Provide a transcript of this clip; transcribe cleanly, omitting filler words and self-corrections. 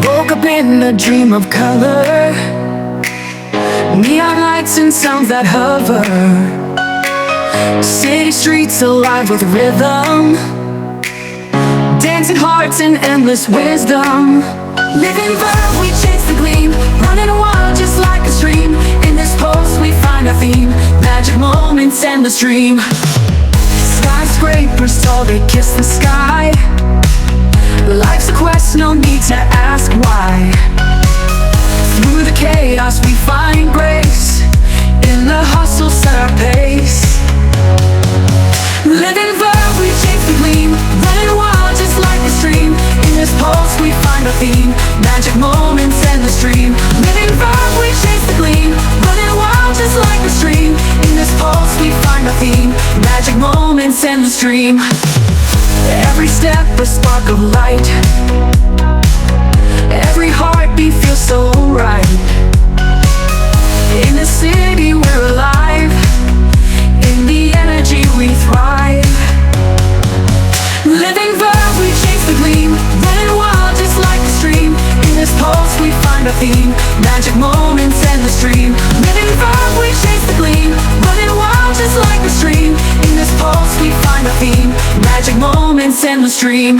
Woke up in a dream of color, neon lights and sounds that hover. City streets alive with rhythm, dancing hearts and endless wisdom. Living verb, we chase the gleam, running wild just like a stream. In this pulse we find our theme, magic moments and the stream. Skyscrapers tall, they kiss the sky. Life's a quest, no need to ask why. Through the chaos we find grace, in the hustle set our pace. Living verb, we chase the gleam, running wild just like a stream. In this pulse we find our theme, magic moments and the stream. Living verb, we chase the gleam, running wild just like a stream. In this pulse we find our theme, magic moments and the stream. Every step a spark of light, every heartbeat feels so right. In the city we're alive, in the energy we thrive. Living verb, we chase the gleam, running wild just like a stream. In this pulse we find our theme, magic moments and the stream. Living verb, we chase the gleam, running wild just like a stream. In this pulse we find our theme, magic moments and the stream.